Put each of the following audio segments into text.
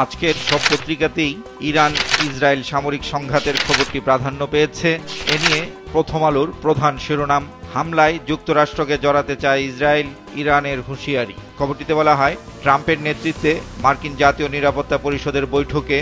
আজকের সব পত্রিকাতেই Iran Israel সামরিক সংঘাতের খবরটি প্রাধান্য পেয়েছে। এ নিয়ে প্রথম আলোর প্রধান শিরোনাম, হামলায় যুক্তরাষ্ট্রকে জড়াতে চায় ইসরায়েল, ইরানের হুঁশিয়ারি। খবরটিতে বলা হয়, ট্রাম্পের নেতৃত্বে মার্কিন জাতীয় নিরাপত্তা পরিষদের বৈঠকে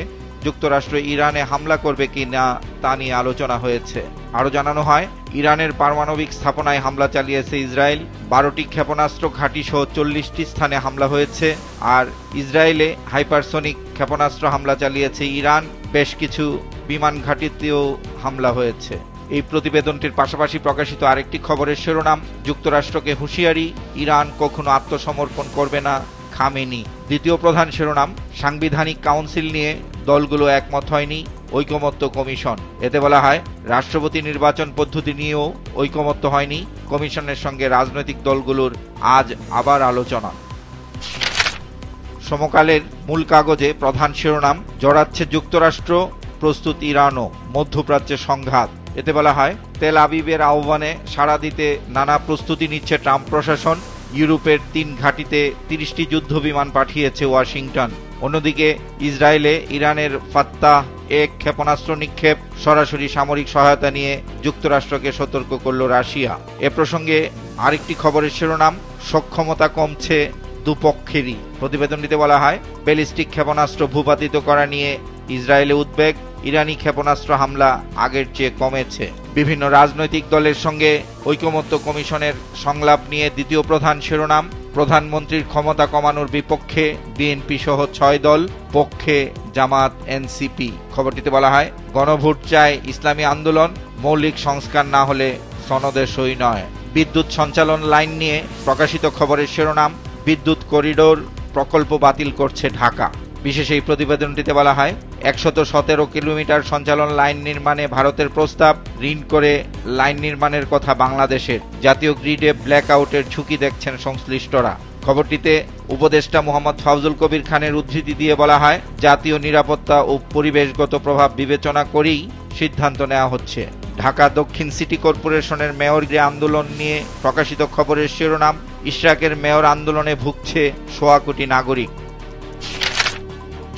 যুক্তরাষ্ট্র ইরানে হামলা করবে কি না তা নিয়ে আলোচনা হয়েছে। আরও জানানো হয়, ইরানের পারমাণবিক স্থাপনায় হামলা চালিয়েছে ইসরায়েল। 12টি ক্ষেপণাস্ত্র ঘাঁটি সহ 40টি স্থানে হামলা হয়েছে। আর ইসরায়েলে হাইপারসনিক ক্ষেপণাস্ত্র হামলা চালিয়েছে ইরান। বেশ কিছু বিমান ঘাঁটিতেও হামলা হয়েছে। এই প্রতিবেদনটির পাশাপাশি প্রকাশিত আরেকটি খবরের শিরোনাম, যুক্তরাষ্ট্রকে হুঁশিয়ারি, ইরান কখনো আত্মসমর্পণ করবে না, খামেনি। দ্বিতীয় প্রধান শিরোনাম, সাংবিধানিক কাউন্সিল নিয়ে দলগুলো একমত হয়নি, ঐকমত্য কমিশন। এতে বলা হয়, রাষ্ট্রপতি নির্বাচন পদ্ধতি নিয়েও ঐকমত্য হয়নি। কমিশনের সঙ্গে রাজনৈতিক দলগুলোর আজ আবার আলোচনা। সমকালের মূল কাগজে প্রধান শিরোনাম, জড়াচ্ছে যুক্তরাষ্ট্র, প্রস্তুত ইরানও, মধ্যপ্রাচ্যে সংঘাত। এতে বলা হয়, তেল আবিবের আহ্বানে সাড়া দিতে নানা প্রস্তুতি নিচ্ছে ট্রাম্প প্রশাসন। ইউরোপের 3 ঘাঁটিতে 30টি যুদ্ধ বিমান পাঠিয়েছে ওয়াশিংটন। অন্যদিকে ইসরায়েলে ইরানের ফাত্তাহ এক ক্ষেপণাস্ত্র নিক্ষেপ, সরাসরি সামরিক সহায়তা নিয়ে যুক্তরাষ্ট্রকে সতর্ক করল রাশিয়া। এ প্রসঙ্গে আরেকটি খবরের শিরোনাম, সক্ষমতা কমছে দুপক্ষেরই। প্রতিবেদনটিতে বলা হয়, ব্যালিস্টিক ক্ষেপণাস্ত্র ভূপাতিত করা নিয়ে ইসরায়েলে উদ্বেগ, ইরানি ক্ষেপণাস্ত্র হামলা আগের চেয়ে কমেছে। বিভিন্ন রাজনৈতিক দলের সঙ্গে ঐকমত্য কমিশনের সংলাপ নিয়ে দ্বিতীয় প্রধান শিরোনাম, প্রধানমন্ত্রীর ক্ষমতা কমানোর বিপক্ষে বিএনপি সহ 6 দল, পক্ষে জামাত, এনসিপি। খবরটিতে বলা হয়, গণভোট চায় ইসলামী আন্দোলন, মৌলিক সংস্কার না হলে সনদে সই নয়। বিদ্যুৎ সঞ্চালন লাইন নিয়ে প্রকাশিত খবরের শিরোনাম, বিদ্যুৎ করিডোর প্রকল্প বাতিল করছে ঢাকা। বিশেষ এই প্রতিবেদনটিতে বলা হয়, 117 কিলোমিটার সঞ্চালন লাইন নির্মাণে ভারতের প্রস্তাব, ঋণ করে লাইন নির্মাণের কথা বাংলাদেশের। জাতীয় গ্রিডে ব্ল্যাক আউটের ঝুঁকি দেখছেন সংশ্লিষ্টরা। খবরটিতে উপদেষ্টা মোহাম্মদ ফাউজুল কবির খানের উদ্ধৃতি দিয়ে বলা হয়, জাতীয় নিরাপত্তা ও পরিবেশগত প্রভাব বিবেচনা করেই সিদ্ধান্ত নেওয়া হচ্ছে। ঢাকা দক্ষিণ সিটি কর্পোরেশনের মেয়র আন্দোলন নিয়ে প্রকাশিত খবরের শিরোনাম, ইশরাকের মেয়র আন্দোলনে ভুগছে 1.25 কোটি নাগরিক।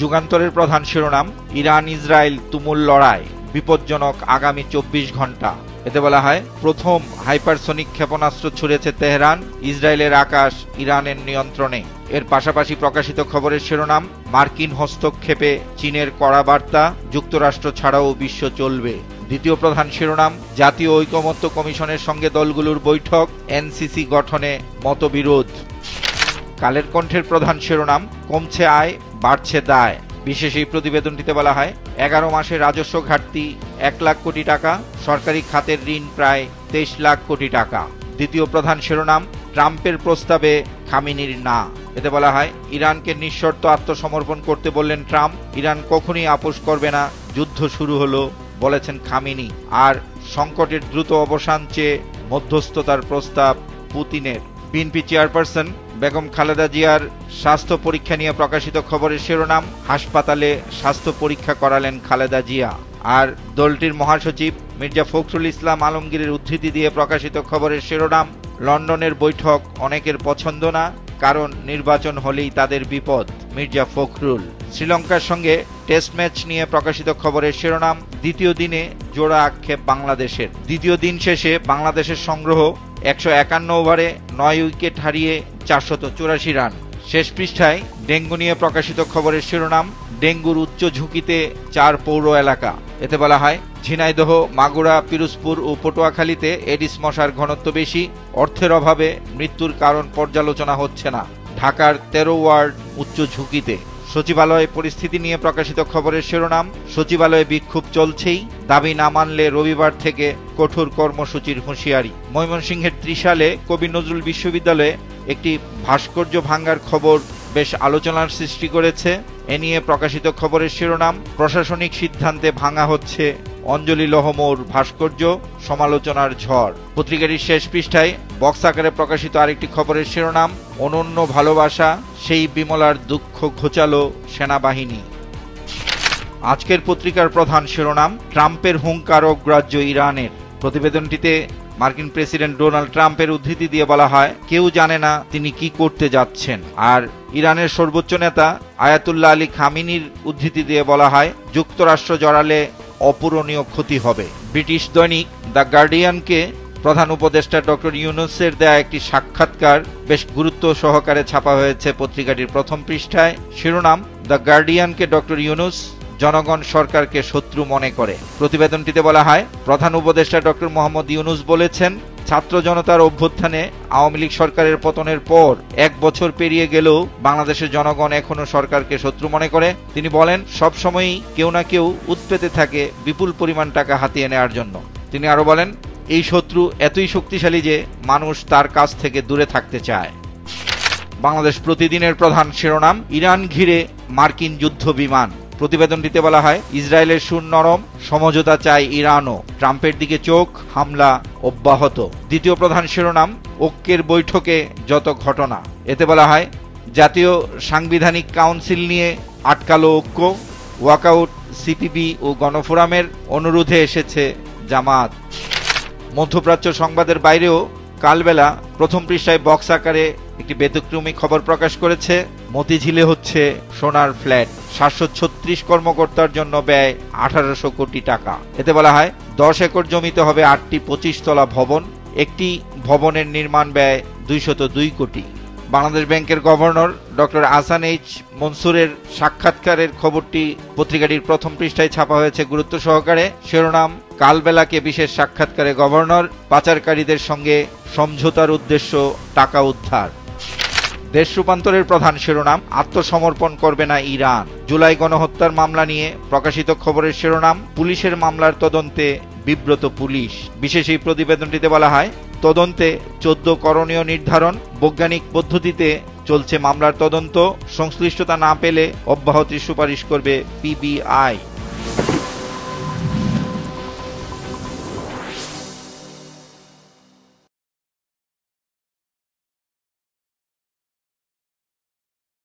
যুগান্তরের প্রধান শিরোনাম, ইরান ইসরায়েল তুমুল লড়াই, বিপজ্জনক আগামী 24 ঘন্টা। এতে বলা হয়, প্রথম হাইপারসনিক ক্ষেপণাস্ত্র ছুড়েছে তেহরান, ইসরায়েলের আকাশ ইরানের নিয়ন্ত্রণে। এর পাশাপাশি প্রকাশিত খবরের শিরোনাম, মার্কিন হস্তক্ষেপে চীনের কড়া বার্তা, যুক্তরাষ্ট্র ছাড়াও বিশ্ব চলবে। দ্বিতীয় প্রধান শিরোনাম, জাতীয় ঐকমত্য কমিশনের সঙ্গে দলগুলোর বৈঠক, এনসিসি গঠনে মতবিরোধ। কালের কণ্ঠের প্রধান শিরোনাম, কমছে আয়, বাড়ছে দায়। বিশেষ এই প্রতিবেদনটিতে বলা হয়, 11 মাসে রাজস্ব ঘাটতি 1 লাখ কোটি টাকা, সরকারি খাতের ঋণ প্রায় 23 লাখ কোটি টাকা। দ্বিতীয় প্রধান শিরোনাম, ট্রাম্পের প্রস্তাবে খামেনির না। এতে বলা হয়, ইরানকে নিঃশর্ত আত্মসমর্পণ করতে বললেন ট্রাম্প, ইরান কখনোই আপোষ করবে না, যুদ্ধ শুরু হলো, বলেছেন খামেনি। আর সংকটের দ্রুত অবসান চেয়ে মধ্যস্থতার প্রস্তাব পুতিনের। বিএনপি চেয়ারপারসন বেগম খালেদা জিয়ার স্বাস্থ্য পরীক্ষা নিয়ে প্রকাশিত খবরের শিরোনাম, হাসপাতালে স্বাস্থ্য পরীক্ষা করালেন খালেদা জিয়া। আর দলটির মহাসচিব মির্জা ফখরুল ইসলাম আলমগীরের উদ্ধৃতি দিয়ে প্রকাশিত খবরের শিরোনাম, লন্ডনের বৈঠক অনেকের পছন্দ না, কারণ নির্বাচন হলেই তাদের বিপদ, মির্জা ফখরুল। শ্রীলঙ্কার সঙ্গে টেস্ট ম্যাচ নিয়ে প্রকাশিত খবরের শিরোনাম, দ্বিতীয় দিনে জোড়া আক্ষেপ বাংলাদেশের। দ্বিতীয় দিন শেষে বাংলাদেশের সংগ্রহ 151 ওভারে 9 উইকেট হারিয়ে 484 রান। শেষ পৃষ্ঠায় ডেঙ্গু নিয়ে প্রকাশিত খবরের শিরোনাম, ডেঙ্গুর উচ্চ ঝুঁকিতে 4 পৌর এলাকা। এতে বলা হয়, ঝিনাইদহ, মাগুরা, পিরোজপুর ও পটুয়াখালীতে এডিস মশার ঘনত্ব বেশি, অর্থের অভাবে মৃত্যুর কারণ পর্যালোচনা হচ্ছে না। ঢাকার 13 ওয়ার্ড উচ্চ ঝুঁকিতে। সচিবালয় পরিস্থিতি নিয়ে প্রকাশিত খবরের শিরোনাম, সচিবালয়ে বিক্ষোভ চলছেই, দাবি না মানলে রবিবার থেকে কঠোর কর্মসূচির হুঁশিয়ারি। ময়মনসিংহের ত্রিশালে কবি নজরুল বিশ্ববিদ্যালয়ে একটি ভাস্কর্য ভাঙার খবর বেশ আলোচনার সৃষ্টি করেছে। এ নিয়ে প্রকাশিত খবরের শিরোনাম, প্রশাসনিক সিদ্ধান্তে ভাঙা হচ্ছে অঞ্জলি লহমোর ভাস্কর্য, সমালোচনার ঝড়। পত্রিকাটির শেষ পৃষ্ঠায় বক্স আকারে প্রকাশিত আরেকটি খবরের শিরোনাম, অনন্য ভালোবাসা, সেই বিমলার দুঃখ ঘোচালো সেনাবাহিনী। আজকের পত্রিকার প্রধান শিরোনাম, ট্রাম্পের হুঙ্কার অগ্রাহ্য ইরানের। প্রতিবেদনটিতে মার্কিন প্রেসিডেন্ট ডোনাল্ড ট্রাম্পের উদ্ধৃতি দিয়ে বলা হয়, কেউ জানে না তিনি কি করতে যাচ্ছেন। আর ইরানের সর্বোচ্চ নেতা আয়াতুল্লাহ আলী খামিনির উদ্ধৃতি দিয়ে বলা হয়, যুক্তরাষ্ট্র জড়ালে অপূরণীয় ক্ষতি হবে। ব্রিটিশ দৈনিক দ্য গার্ডিয়ানকে প্রধান উপদেষ্টা ডক্টর ইউনূসের দেয়া একটি সাক্ষাৎকার বেশ গুরুত্ব সহকারে ছাপা হয়েছে পত্রিকাটির প্রথম পৃষ্ঠায়। শিরোনাম, দ্য গার্ডিয়ানকে ডক্টর ইউনূস জনগণ সরকারকে শত্রু মনে করে। প্রতিবেদনটিতে বলা হয়, প্রধান উপদেষ্টা ডক্টর মোহাম্মদ ইউনূস বলেছেন, ছাত্র জনতার অভ্যুত্থানে আওয়ামী লীগ সরকারের পতনের পর 1 বছর পেরিয়ে গেলেও বাংলাদেশের জনগণ এখনো সরকারকে শত্রু মনে করে। তিনি বলেন, সবসময়ই কেউ না কেউ উৎপেতে থাকে বিপুল পরিমাণ টাকা হাতিয়ে নেওয়ার জন্য। তিনি আরো বলেন, এই শত্রু এতই শক্তিশালী যে মানুষ তার কাছ থেকে দূরে থাকতে চায়। বাংলাদেশ প্রতিদিনের প্রধান শিরোনাম, ইরান ঘিরে মার্কিন যুদ্ধ বিমান। প্রতিবেদনটিতে বলা হয়, ইসরায়েলের সুর নরম, সমঝোতা চায় ইরানও, ট্রাম্পের দিকে চোখ, হামলা অব্যাহত। দ্বিতীয় প্রধান শিরোনাম, ঐক্যের বৈঠকে যত ঘটনা। এতে বলা হয়, জাতীয় সাংবিধানিক কাউন্সিল নিয়ে আটকালো ঐক্য, ওয়াকআউট সিপিবি ও গণফোরামের অনুরোধে এসেছে জামাত। মধ্যপ্রাচ্য সংবাদের বাইরেও কালবেলা প্রথম পৃষ্ঠায় বক্স আকারে একটি ব্যতিক্রমী খবর প্রকাশ করেছে। মতিঝিলে হচ্ছে সোনার ফ্ল্যাট, 736 কর্মকর্তার জন্য ব্যয় 1800 কোটি টাকা। এতে বলা হয়, 10 একর জমিতে হবে 8টি 25 তলা ভবন, একটি ভবনের নির্মাণ ব্যয় 202 কোটি। বাংলাদেশ ব্যাংকের গভর্নর ডক্টর আহসান এইচ মনসুরের সাক্ষাৎকারের খবরটি পত্রিকাটির প্রথম পৃষ্ঠায় ছাপা হয়েছে গুরুত্ব সহকারে। শিরোনাম, কালবেলাকে বিশেষ সাক্ষাৎকারে গভর্নর, পাচারকারীদের সঙ্গে সমঝোতার উদ্দেশ্য টাকা উদ্ধার। দেশ রূপান্তরের প্রধান শিরোনাম, আত্মসমর্পণ করবে না ইরান। জুলাই গণহত্যার মামলা নিয়ে প্রকাশিত খবরের শিরোনাম, পুলিশের মামলার তদন্তে বিব্রত পুলিশ। বিশেষ এই প্রতিবেদনটিতে বলা হয়, তদন্তে 14 করণীয় নির্ধারণ, বৈজ্ঞানিক পদ্ধতিতে চলছে মামলার তদন্ত, সংশ্লিষ্টতা না পেলে অব্যাহতির সুপারিশ করবে পিবিআই।